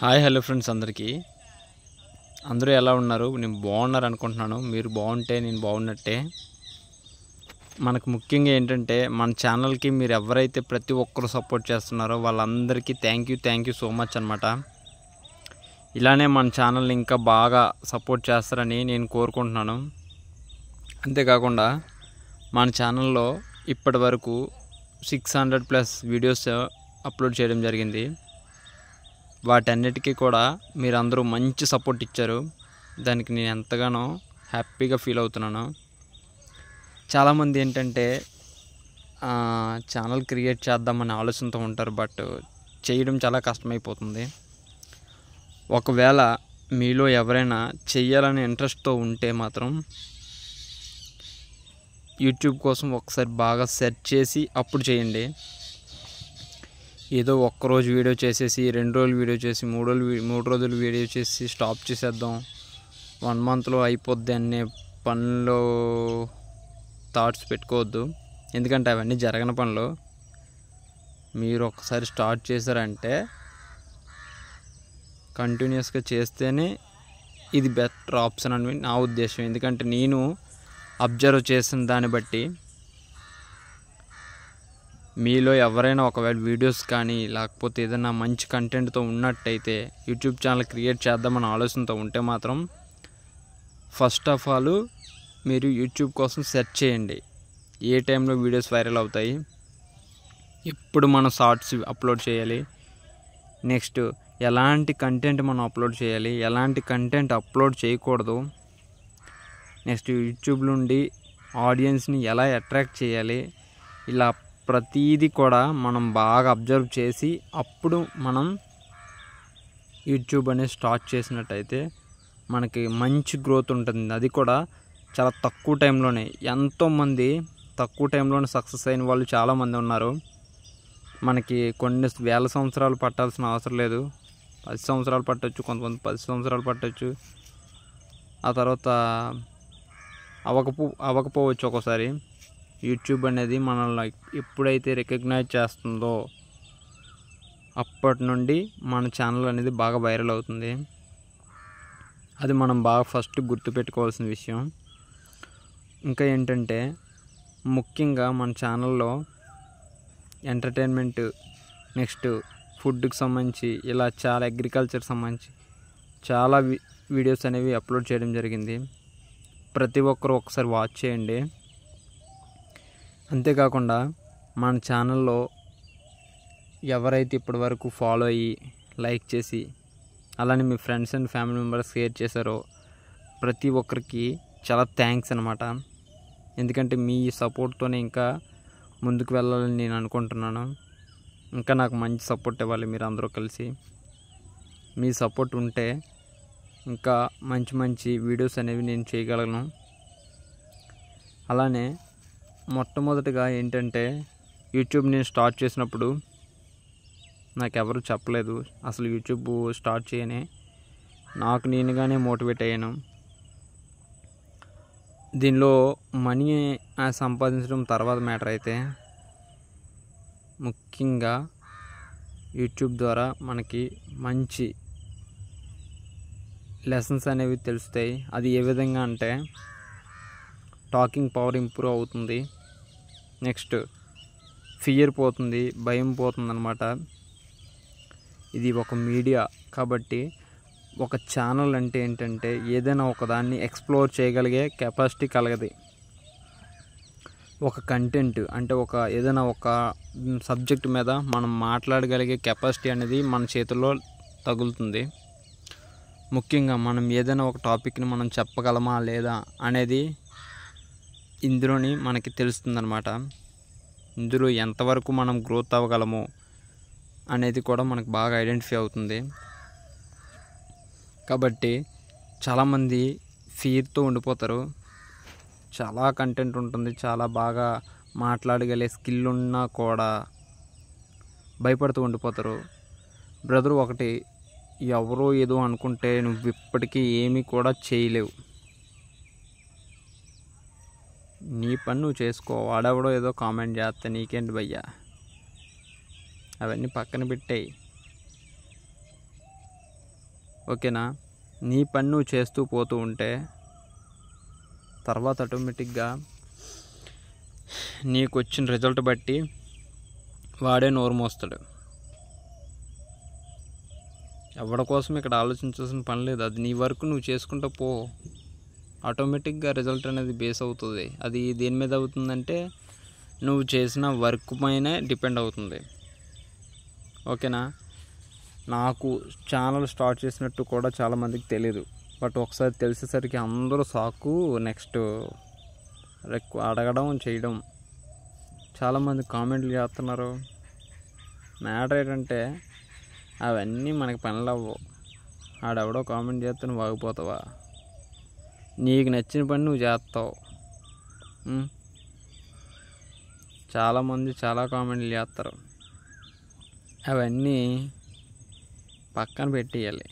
Hi hello friends అందరూ ఎలా ఉన్నారు? నేను బాగున్నారు అనుకుంటున్నాను. మీరు బాగుంటే నేను బాగున్నట్టే. మనకు ముఖ్యంగా ఏంటంటే మన ఛానల్కి మీరు ఎవరైతే ప్రతి ఒక్కరు సపోర్ట్ చేస్తున్నారో వాళ్ళందరికీ థ్యాంక్ యూ సో మచ్ అనమాట. ఇలానే మన ఛానల్ని ఇంకా బాగా సపోర్ట్ చేస్తారని నేను కోరుకుంటున్నాను. అంతేకాకుండా మన ఛానల్లో ఇప్పటి వరకు 600+ వీడియోస్ అప్లోడ్ చేయడం జరిగింది. వాటన్నిటికీ కూడా మీరందరూ మంచి సపోర్ట్ ఇచ్చారు. దానికి నేను ఎంతగానో హ్యాపీగా ఫీల్ అవుతున్నాను. చాలామంది ఏంటంటే ఛానల్ క్రియేట్ చేద్దామనే ఆలోచనతో ఉంటారు, బట్ చేయడం చాలా కష్టమైపోతుంది. ఒకవేళ మీలో ఎవరైనా చెయ్యాలనే ఇంట్రెస్ట్తో ఉంటే మాత్రం యూట్యూబ్ కోసం ఒకసారి బాగా సెర్చ్ చేసి అప్పుడు చేయండి. ఏదో ఒక్కరోజు వీడియో చేసేసి 2 రోజులు వీడియో చేసి 3 రోజులు వీడియో చేసి స్టాప్ చేసేద్దాం, 1 మంత్లో అయిపోద్ది అనే పనిలో థాట్స్ పెట్టుకోవద్దు. ఎందుకంటే అవన్నీ జరగని పనులు. మీరు ఒకసారి స్టార్ట్ చేశారంటే కంటిన్యూస్గా చేస్తేనే ఇది బెటర్ ఆప్షన్ అని నా ఉద్దేశం. ఎందుకంటే నేను అబ్జర్వ్ చేసిన దాన్ని బట్టి మీలో ఎవరైనా ఒకవేళ వీడియోస్ కానీ లేకపోతే ఏదైనా మంచి కంటెంట్తో ఉన్నట్టయితే యూట్యూబ్ ఛానల్ క్రియేట్ చేద్దామని ఆలోచనతో ఉంటే మాత్రం ఫస్ట్ ఆఫ్ ఆల్ మీరు యూట్యూబ్ కోసం సెర్చ్ చేయండి. ఏ టైంలో వీడియోస్ వైరల్ అవుతాయి, ఎప్పుడు మనం షార్ట్స్ అప్లోడ్ చేయాలి, నెక్స్ట్ ఎలాంటి కంటెంట్ మనం అప్లోడ్ చేయాలి, ఎలాంటి కంటెంట్ అప్లోడ్ చేయకూడదు, నెక్స్ట్ యూట్యూబ్ నుండి ఆడియన్స్ని ఎలా అట్రాక్ట్ చేయాలి, ఇలా ప్రతీది కూడా మనం బాగా అబ్జర్వ్ చేసి అప్పుడు మనం యూట్యూబ్ అనేది స్టార్ట్ చేసినట్టయితే మనకి మంచి గ్రోత్ ఉంటుంది. అది కూడా చాలా తక్కువ టైంలోనే. ఎంతోమంది తక్కువ టైంలోనే సక్సెస్ అయిన వాళ్ళు చాలామంది ఉన్నారు. మనకి కొన్ని వేల సంవత్సరాలు పట్టాల్సిన అవసరం లేదు. 10 సంవత్సరాలు పట్టవచ్చు, కొంతమంది 10 సంవత్సరాలు పట్టవచ్చు. ఆ తర్వాత అవ్వకపోవచ్చు ఒక్కోసారి. యూట్యూబ్ అనేది మనల్ని ఎప్పుడైతే రికగ్నైజ్ చేస్తుందో అప్పటి నుండి మన ఛానల్ అనేది బాగా వైరల్ అవుతుంది. అది మనం బాగా ఫస్ట్ గుర్తుపెట్టుకోవాల్సిన విషయం. ఇంకా ఏంటంటే ముఖ్యంగా మన ఛానల్లో ఎంటర్టైన్మెంట్, నెక్స్ట్ ఫుడ్కి సంబంధించి ఇలా చాలా అగ్రికల్చర్ సంబంధించి చాలా వీడియోస్ అనేవి అప్లోడ్ చేయడం జరిగింది. ప్రతి ఒక్కరు ఒకసారి వాచ్ చేయండి. అంతేకాకుండా మన ఛానల్లో ఎవరైతే ఇప్పటి వరకు ఫాలో అయ్యి లైక్ చేసి అలానే మీ friends and family members share చేశారో ప్రతి ఒక్కరికి చాలా థ్యాంక్స్ అనమాట. ఎందుకంటే మీ సపోర్ట్తోనే ఇంకా ముందుకు వెళ్ళాలని నేను అనుకుంటున్నాను. ఇంకా నాకు మంచి సపోర్ట్ ఇవ్వాలి మీరు అందరూ కలిసి. మీ సపోర్ట్ ఉంటే ఇంకా మంచి వీడియోస్ అనేవి నేను చేయగలను. అలానే మొట్టమొదటిగా ఏంటంటే యూట్యూబ్ నేను స్టార్ట్ చేసినప్పుడు నాకెవరు చెప్పలేదు. అసలు యూట్యూబ్ స్టార్ట్ చేయనే నాకు నేనుగానే మోటివేట్ అయ్యాను. దీనిలో మనీ సంపాదించడం తర్వాత మ్యాటర్ అయితే ముఖ్యంగా యూట్యూబ్ ద్వారా మనకి మంచి లెసన్స్ అనేవి తెలుస్తాయి. అది ఏ విధంగా అంటే టాకింగ్ పవర్ ఇంప్రూవ్ అవుతుంది, నెక్స్ట్ ఫియర్ పోతుంది, భయం పోతుంది అన్నమాట. ఇది ఒక మీడియా కాబట్టి ఒక ఛానల్ అంటే ఏంటంటే ఏదైనా ఒకదాన్ని ఎక్స్ప్లోర్ చేయగలిగే కెపాసిటీ కలగది. ఒక కంటెంట్ అంటే ఏదైనా ఒక సబ్జెక్ట్ మీద మనం మాట్లాడగలిగే కెపాసిటీ అనేది మన చేతుల్లో తగులుతుంది. ముఖ్యంగా మనం ఏదైనా ఒక టాపిక్ని మనం చెప్పగలమా లేదా అనేది ఇందులోని మనకి తెలుస్తుందన్నమాట. ఇందులో ఎంతవరకు మనం గ్రోత్ అవ్వగలము అనేది కూడా మనకు బాగా ఐడెంటిఫై అవుతుంది. కాబట్టి చాలామంది ఫియర్తో ఉండిపోతారు. చాలా కంటెంట్ ఉంటుంది, చాలా బాగా మాట్లాడగలిగే స్కిల్ ఉన్నా కూడా భయపడుతూ ఉండిపోతారు. బ్రదర్, ఒకటి ఎవరో ఏదో అనుకుంటే నువ్వు ఇప్పటికీ ఏమీ కూడా చేయలేవు. నీ పని నువ్వు చేసుకో. వాడెవడో ఏదో కామెంట్ చేస్తా నీకేంటి భయ్యా, అవన్నీ పక్కన పెట్టేయి. ఓకేనా? నీ పని నువ్వు చేస్తూ పోతూ ఉంటే తర్వాత ఆటోమేటిక్గా నీకు వచ్చిన రిజల్ట్ బట్టి వాడే నోరు మోస్తాడు. ఎవరి కోసం ఇక్కడ ఆలోచించాల్సిన పని లేదు. అది నీ వర్క్ నువ్వు చేసుకుంటూ పో, ఆటోమేటిక్గా రిజల్ట్ అనేది బేస్ అవుతుంది. అది దేని మీద అవుతుందంటే నువ్వు చేసిన వర్క్ పైనే డిపెండ్ అవుతుంది. ఓకేనా? నాకు ఛానల్ స్టార్ట్ చేసినట్టు కూడా చాలామందికి తెలియదు. బట్ ఒకసారి తెలిసేసరికి అందరూ సాకు, నెక్స్ట్ అడగడం చేయడం. చాలామంది కామెంట్లు చేస్తున్నారు. మ్యాటర్ ఏంటంటే అవన్నీ మనకి పనులు అవ్వవు. ఆడెవడో కామెంట్ చేస్తే నువ్వు ఆగిపోతావా? నీకు నచ్చిన పని నువ్వు చేస్తావు. చాలామంది చాలా కామెంట్లు చేస్తారు. అవన్నీ పక్కన పెట్టేయాలి.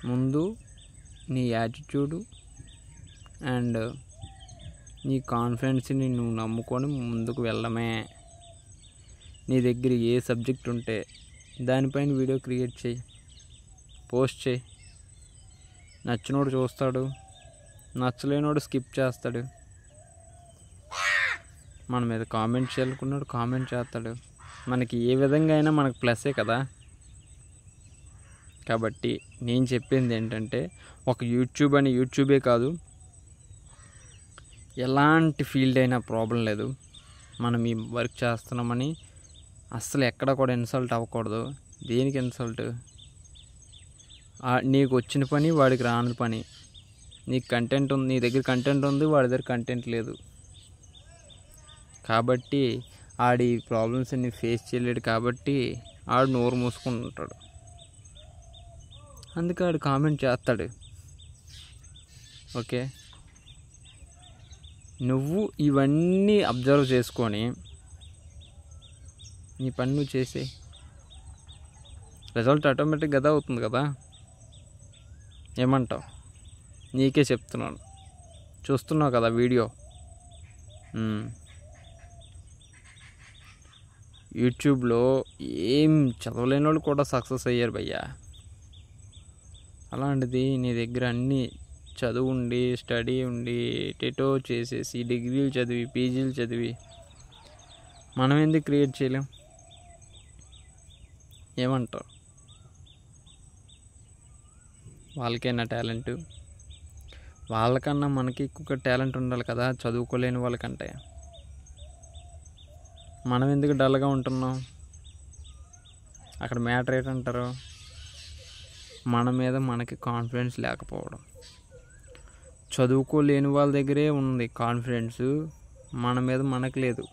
ముందు నీ యాటిట్యూడు అండ్ నీ కాన్ఫిడెన్స్ని నువ్వు నమ్ముకొని ముందుకు వెళ్ళడమే. నీ దగ్గర ఏ సబ్జెక్ట్ ఉంటే దానిపైన వీడియో క్రియేట్ చేయి, పోస్ట్ చేయి. నచ్చినోడు చూస్తాడు, నచ్చలేనోడు స్కిప్ చేస్తాడు. మన మీద కామెంట్ చేయాలనుకున్నాడు కామెంట్ చేస్తాడు. మనకి ఏ విధంగా అయినా మనకు ప్లస్సే కదా. కాబట్టి నేను చెప్పింది ఏంటంటే ఒక యూట్యూబే కాదు, ఎలాంటి ఫీల్డ్ అయినా ప్రాబ్లం లేదు. మనం ఈ వర్క్ చేస్తున్నామని అస్సలు ఎక్కడ కూడా ఇన్సల్ట్ అవ్వకూడదు. దేనికి ఇన్సల్ట్? నీకు వచ్చిన పని వాడికి రాని పని. నీకు కంటెంట్ ఉంది, నీ దగ్గర కంటెంట్ ఉంది, వాడి దగ్గర కంటెంట్ లేదు. కాబట్టి ఆడి ప్రాబ్లమ్స్ అన్ని ఫేస్ చేయలేడు. కాబట్టి ఆడు నోరు మూసుకుని ఉంటాడు. అందుకే ఆడు కామెంట్ చేస్తాడు. ఓకే, నువ్వు ఇవన్నీ అబ్జర్వ్ చేసుకొని నీ పని నువ్వు చేసే రిజల్ట్ ఆటోమేటిక్గా అదే అవుతుంది కదా. ఏమంటావు? నీకే చెప్తున్నాను, చూస్తున్నావు కదా వీడియో. యూట్యూబ్లో ఏం చదవలేని వాళ్ళు కూడా సక్సెస్ అయ్యారు భయ్యా. అలాంటిది నీ దగ్గర అన్నీ చదువు ఉండి, స్టడీ ఉండి, టెటో చేసేసి, డిగ్రీలు చదివి, పీజీలు చదివి మనం ఎందుకు క్రియేట్ చేయలేం? ఏమంటారు? వాళ్ళకైనా టాలెంట్, వాళ్ళకన్నా మనకి ఎక్కువ టాలెంట్ ఉండాలి కదా చదువుకోలేని వాళ్ళకంటే. మనం ఎందుకు డల్గా ఉంటున్నాం? అక్కడ మ్యాటర్ ఏంటంటారు? మన మీద మనకి కాన్ఫిడెన్స్ లేకపోవడం. చదువుకోలేని వాళ్ళ దగ్గరే ఉంది కాన్ఫిడెన్స్, మన మీద మనకు లేదు.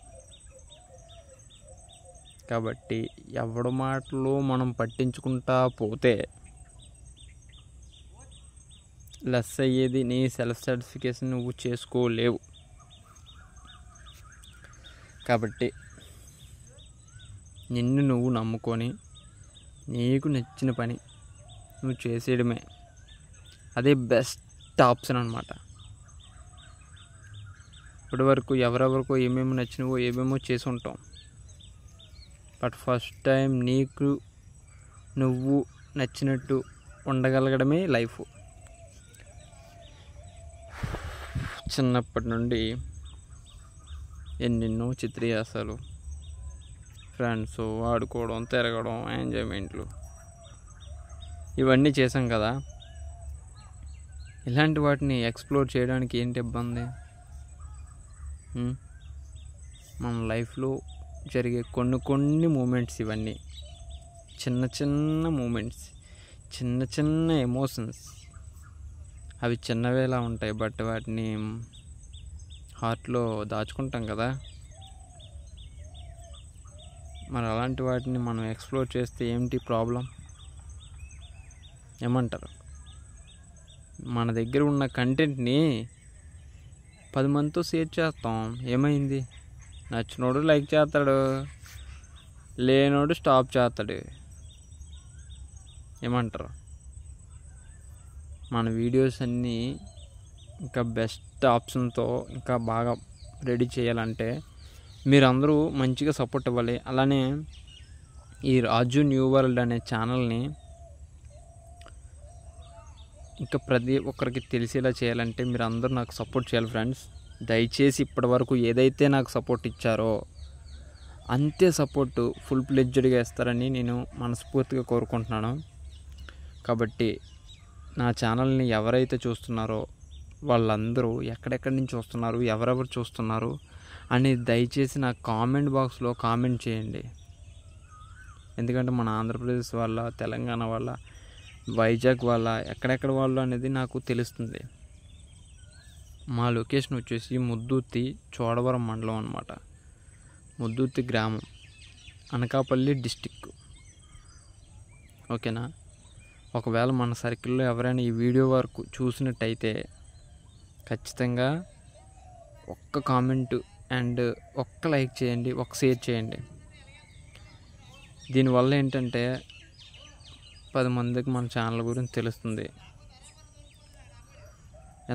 కాబట్టి ఎవడి మాటలు మనం పట్టించుకుంటా పోతే లెస్ అయ్యేది నీ సెల్ఫ్ సాటిస్ఫికేషన్ నువ్వు చేసుకోలేవు. కాబట్టి నిన్ను నువ్వు నమ్ముకొని నీకు నచ్చిన పని నువ్వు చేసేయడమే. అదే బెస్ట్ ఆప్షన్ అన్నమాట. ఇప్పటి వరకు ఎవరెవరికో ఏమేమి నచ్చినవో ఏమేమో చేసి ఉంటాం. బట్ ఫస్ట్ టైం నీకు నువ్వు నచ్చినట్టు ఉండగలగడమే లైఫ్. చిన్నప్పటి నుండి ఎన్నెన్నో చిత్రయాసాలు, ఫ్రెండ్స్, ఆడుకోవడం, తిరగడం, ఎంజాయ్మెంట్లు ఇవన్నీ చేసాం కదా. ఇలాంటి వాటిని ఎక్స్ప్లోర్ చేయడానికి ఏంటి ఇబ్బంది? మన లైఫ్లో జరిగే కొన్ని మూమెంట్స్, ఇవన్నీ చిన్న చిన్న మూమెంట్స్, చిన్న చిన్న ఎమోషన్స్. అవి చిన్నవేలా ఉంటాయి, బట్ వాటిని హార్ట్లో దాచుకుంటాం కదా. మరి అలాంటి వాటిని మనం ఎక్స్ప్లోర్ చేస్తే ఏంటి ప్రాబ్లం? ఏమంటారు? మన దగ్గర ఉన్న కంటెంట్ని 10 మందితో షేర్ చేస్తాం. ఏమైంది? నచ్చినోడు లైక్ చేస్తాడు, లేనోడు స్టాప్ చేస్తాడు. ఏమంటారు? మన వీడియోస్ అన్నీ ఇంకా బెస్ట్ ఆప్షన్తో ఇంకా బాగా రెడీ చేయాలంటే మీరందరూ మంచిగా సపోర్ట్ ఇవ్వాలి. అలానే ఈ రాజు న్యూ వరల్డ్ అనే ఛానల్ని ఇంకా ప్రతి ఒక్కరికి తెలిసేలా చేయాలంటే మీరు అందరూ నాకు సపోర్ట్ చేయాలి ఫ్రెండ్స్. దయచేసి ఇప్పటివరకు ఏదైతే నాకు సపోర్ట్ ఇచ్చారో అంతే సపోర్టు ఫుల్ ప్లెడ్జ్డ్గా ఇస్తారని నేను మనస్ఫూర్తిగా కోరుకుంటున్నాను. కాబట్టి నా ఛానల్ని ఎవరైతే చూస్తున్నారో వాళ్ళందరూ ఎక్కడెక్కడి నుంచి చూస్తున్నారు, ఎవరెవరు చూస్తున్నారు అనేది దయచేసి నా కామెంట్ బాక్స్లో కామెంట్ చేయండి. ఎందుకంటే మన ఆంధ్రప్రదేశ్ వాళ్ళ, తెలంగాణ వాళ్ళ, వైజాగ్ వాళ్ళ, ఎక్కడెక్కడ వాళ్ళు అనేది నాకు తెలుస్తుంది. మా లొకేషన్ వచ్చేసి ముద్దుర్తి చోడవరం మండలం అన్నమాట. ముద్దుర్తి గ్రామం, అనకాపల్లి డిస్టిక్. ఓకేనా? ఒకవేళ మన సర్కిల్లో ఎవరైనా ఈ వీడియో వరకు చూసినట్టయితే ఖచ్చితంగా ఒక్క కామెంట్ అండ్ ఒక్క లైక్ చేయండి, ఒక్క షేర్ చేయండి. దీనివల్ల ఏంటంటే 10 మందికి మన ఛానల్ గురించి తెలుస్తుంది.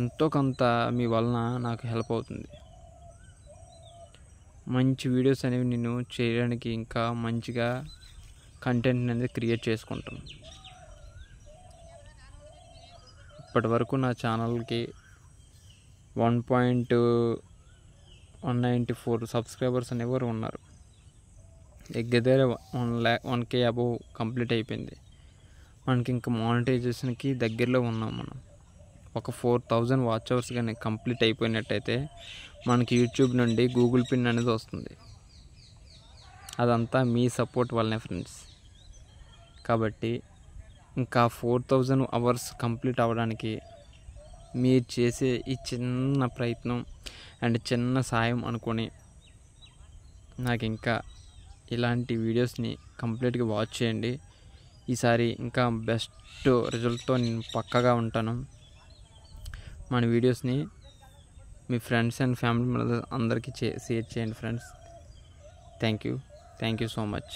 ఎంతో కొంత మీ వలన నాకు హెల్ప్ అవుతుంది. మంచి వీడియోస్ అనేవి నేను చేయడానికి ఇంకా మంచిగా కంటెంట్ అనేది క్రియేట్ చేసుకుంటాను. ఇప్పటి వరకు నా ఛానల్కి 1.194 సబ్స్క్రైబర్స్ అనేవారు ఉన్నారు. దగ్గర 1K అబోవ్ కంప్లీట్ అయిపోయింది. మనకి ఇంకా మానిటైజేషన్కి దగ్గరలో ఉన్నాం. మనం ఒక 4000 వాచ్ అవర్స్ కానీ కంప్లీట్ అయిపోయినట్టయితే మనకి యూట్యూబ్ నుండి గూగుల్ పిన్ అనేది వస్తుంది. అదంతా మీ సపోర్ట్ వల్లనే ఫ్రెండ్స్. కాబట్టి ఇంకా 4000 అవర్స్ కంప్లీట్ అవ్వడానికి మీరు చేసే ఈ చిన్న ప్రయత్నం అండ్ చిన్న సాయం అనుకొని నాకు ఇంకా ఇలాంటి వీడియోస్ని కంప్లీట్గా వాచ్ చేయండి. ఈసారి ఇంకా బెస్ట్ రిజల్ట్తో నేను పక్కాగా ఉంటాను. మన వీడియోస్ని మీ ఫ్రెండ్స్ అండ్ ఫ్యామిలీ మెంబర్స్ అందరికీ షేర్ చేయండి friends. Thank you so much.